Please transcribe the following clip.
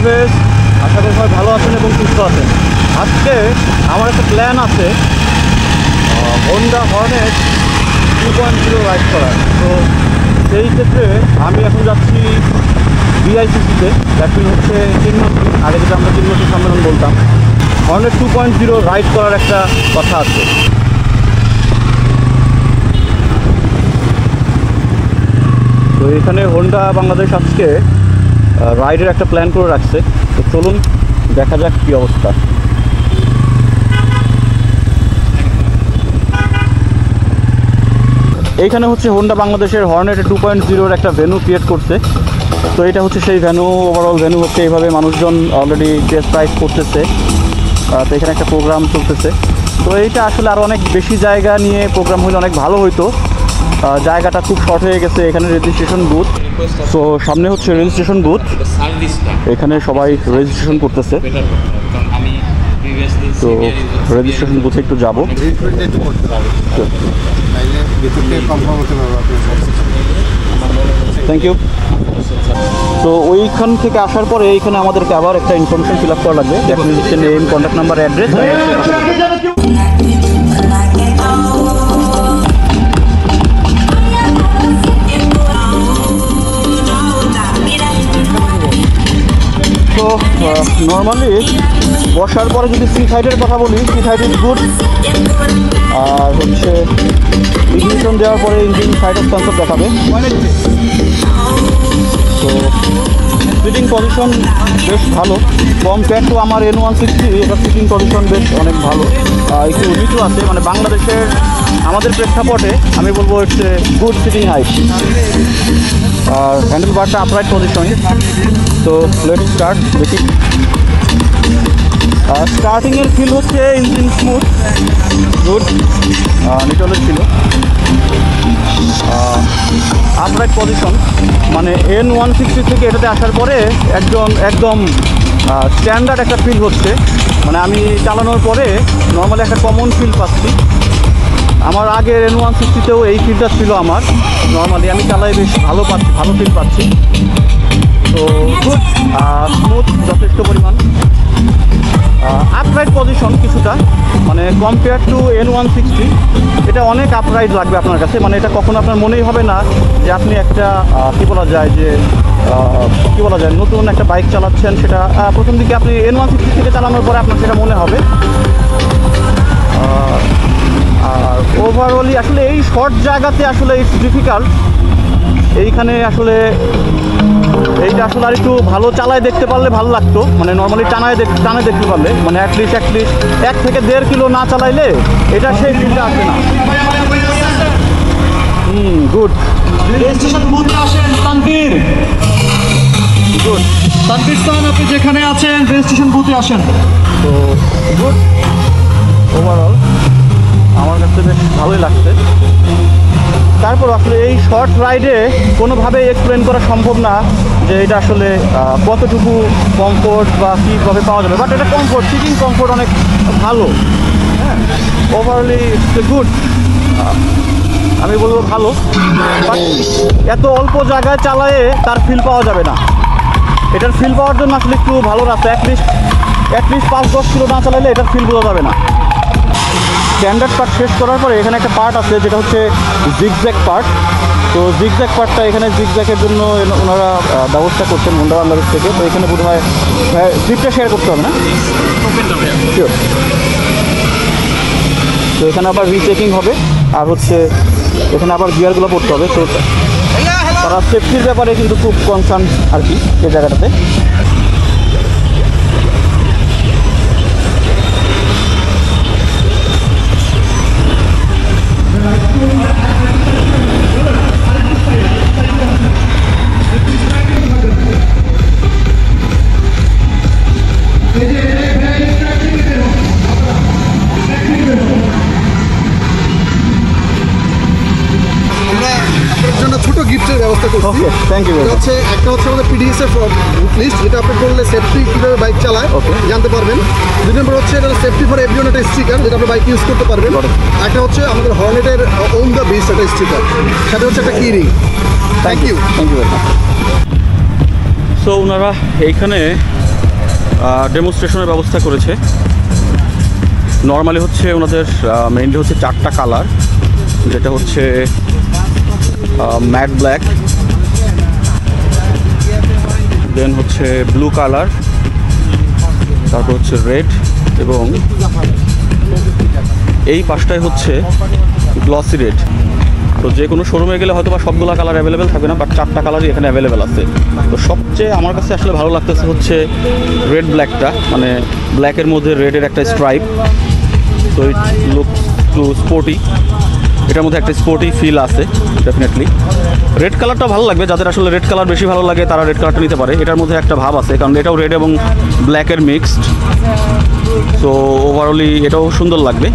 বাংলাদেশ, আশা করি সবাই ভালো আছেন এবং সুস্থ আছেন। আজকে আমার একটা প্ল্যান আছে হোন্ডা হর্নেট 2.0 রাইড করার। তো সেই ক্ষেত্রে আমি এখন যাচ্ছি বিআইসিসিতে, দ্যাট মিন হচ্ছে চিনমতি, আগে যেটা আমরা চিনমতি সম্মেলন বলতাম। হর্নেট 2.0 রাইড করার একটা কথা আছে। তো এখানে হোন্ডা বাংলাদেশ আজকে রাইডের একটা প্ল্যান করে রাখছে। তো চলুন দেখা যাক কী অবস্থা। এইখানে হচ্ছে হোন্ডা বাংলাদেশের হর্নেট 2.0 একটা ভেন্যু ক্রিয়েট করছে। তো এটা হচ্ছে সেই ভেন্যু, ওভারঅল ভেন্যু হচ্ছে এইভাবে মানুষজন অলরেডি টেস্ট রাইড করতেছে। তো এখানে একটা প্রোগ্রাম চলতেছে। তো এইটা আসলে আরও অনেক বেশি জায়গা নিয়ে প্রোগ্রাম হলে অনেক ভালো হইতো। জায়গাটা খুব শর্ট হয়ে গেছে। এখানে রেজিস্ট্রেশন বুথ, তো সামনে হচ্ছে রেজিস্ট্রেশন বুথ, এখানে সবাই রেজিস্ট্রেশন করতেছে। তো রেজিস্ট্রেশন বুথে একটু যাবো। Thank you. তো ওইখান থেকে আসার পরে এইখানে আমাদেরকে আবার একটা ইনফরমেশন ফিল আপ করা লাগবে, দ্যাট মিনস হচ্ছে নেম, কন্ট্যাক্ট নাম্বার, অ্যাড্রেস। তো নর্মালি বসার পরে যদি সিট হাইটের কথা বলি, সিট হাইট ইজ গুড। আর হচ্ছে ইগনিশন দেওয়ার পরে ইঞ্জিন সাইড অফ সেন্সর দেখাবে। তো সিটিং পজিশন বেশ ভালো, কম্পেয়ার টু আমার N160 এটা সিটিং পজিশন বেশ অনেক ভালো। একটু নিচু আছে, মানে বাংলাদেশের আমাদের প্রেক্ষাপটে আমি বলবো হচ্ছে গুড সিটিং হাইট। আর হ্যান্ডেল বারটা আপরাইট পজিশন। তো লেটস স্টার্ট, দেখি। স্টার্টিংয়ের ফিল হচ্ছে ইঞ্জিন স্মুথ, গুড, নিটলের ছিল। আপরাইট পজিশন, মানে N160 থেকে এটাতে আসার পরে একদম স্ট্যান্ডার্ড একটা ফিল হচ্ছে। মানে আমি চালানোর পরে নর্মালি একটা কমন ফিল পাচ্ছি। আমার আগের N160তেও এই ফিলটা ছিল আমার, নর্মালি আমি চালাই বেশ ভালো ফিল পাচ্ছি। তো গুড, স্মুথ যথেষ্ট পরিমাণ। আপরাইট পজিশন কিছুটা, মানে কম্পেয়ার টু N160 এটা অনেক আপরাইট লাগবে আপনার কাছে। মানে এটা কখনো আপনার মনেই হবে না যে আপনি একটা কী বলা যায় নতুন একটা বাইক চালাচ্ছেন। সেটা প্রথম দিকে আপনি N160 থেকে চালানোর পরে আপনার সেটা মনে হবে। আর ওভারঅলি আসলে এই শর্ট জায়গাতে আসলে ইটস ডিফিকাল্ট। এইখানে আসলে এইটা আসলে আর একটু ভালো চালায় দেখতে পারলে ভালো লাগতো। মানে নর্মালি টানায় দেখতে পারলে, মানে অ্যাটলিস্ট 1 থেকে 1.5 কিলো না চালাইলে এটা সেই ফিলটা আসবে না। গুড। রেজিস্ট্রেশন বুথে আসেন তানভীর। গুড, তানভীর স্যার আপনি যেখানে আছেন রেজিস্ট্রেশন বুথে আসেন। তো গুড, ওভারঅল আমার কাছে বেশ ভালোই লাগছে। তারপর আসলে এই শর্ট রাইডে কোনোভাবেই এক্সপ্লেন করা সম্ভব না যে এটা আসলে কতটুকু কমফোর্ট বা কীভাবে পাওয়া যাবে। বাট এটা কমফোর্ট, সিটিং কমফোর্ট অনেক ভালো। হ্যাঁ, ওভারঅলি ইটস গুড, আমি বলবো ভালো। বাট এত অল্প জায়গায় চালায়ে তার ফিল পাওয়া যাবে না। এটার ফিল পাওয়ার জন্য আসলে একটু ভালো রাস্তা, অ্যাটলিস্ট 5-10 কিলো না চালাইলে এটার ফিল বোঝা যাবে না। স্ট্যান্ডার্ড পার্ট শেষ করার পরে এখানে একটা পার্ট আছে যেটা হচ্ছে জিগজ্যাগ পার্ট। তো জিগজ্যাগ পার্টটা এখানে জিগজ্যাগের জন্য ওনারা ব্যবস্থা করছেন হোন্ডা বাংলাদেশ থেকে। তো এখানে বোধ হয় ক্লিপটা শেয়ার করতে হবে না? শিওর। তো এখানে আবার রিচেকিং হবে, আর হচ্ছে এখানে আবার গিয়ারগুলো পড়তে হবে। তো তারা সেফটির ব্যাপারে কিন্তু খুব কনসার্ন আর কি এই জায়গাটাতে। ছোট গিফটের ব্যবস্থা করছি। Thank you. একটা হচ্ছে আমাদের পিডিএস এর বুক লিস্ট, যেটা আপনি করলে সেফটি কীভাবে বাইক চালায় জানতে পারবেন। 2 নম্বর হচ্ছে এটা সেফটি ফর এভরিওয়ান একটা স্টিকার, যেটা আপনি বাইক ইউজ করতে পারবেন। একটা হচ্ছে আমাদের হর্নেটের ওন দ্য বিচ একটা স্টিকার, সাথে হচ্ছে একটা কি রিং। Thank you. সো ওনারা এইখানে ডেমনস্ট্রেশনের ব্যবস্থা করেছে। নর্মালি হচ্ছে ওনাদের মেইনলি হচ্ছে 4টা কালার, যেটা হচ্ছে ম্যাট ব্ল্যাক, দেন হচ্ছে ব্লু কালার, তারপর হচ্ছে রেড, এবং এই পাশটায় হচ্ছে গ্লসি রেড। তো যে কোনো শোরুমে গেলে হয়তো বা সবগুলো কালার অ্যাভেলেবেল থাকবে না, বাট 4টা কালারই এখানে অ্যাভেলেবেল আছে। তো সবচেয়ে আমার কাছে আসলে ভালো লাগতেছে হচ্ছে রেড ব্ল্যাকটা, মানে ব্ল্যাকের মধ্যে রেডের একটা স্ট্রাইপ। তো ইট লুক টু স্পোর্টি, এটার মধ্যে একটা স্পোর্টি ফিল আছে ডেফিনেটলি। রেড কালারটা ভালো লাগবে, যাদের আসলে রেড কালার বেশি ভালো লাগে তারা রেড কালারটা নিতে পারে। এটার মধ্যে একটা ভাব আছে, কারণ এটাও রেড এবং ব্ল্যাকের মিক্সড। সো ওভারঅলি এটাও সুন্দর লাগবে।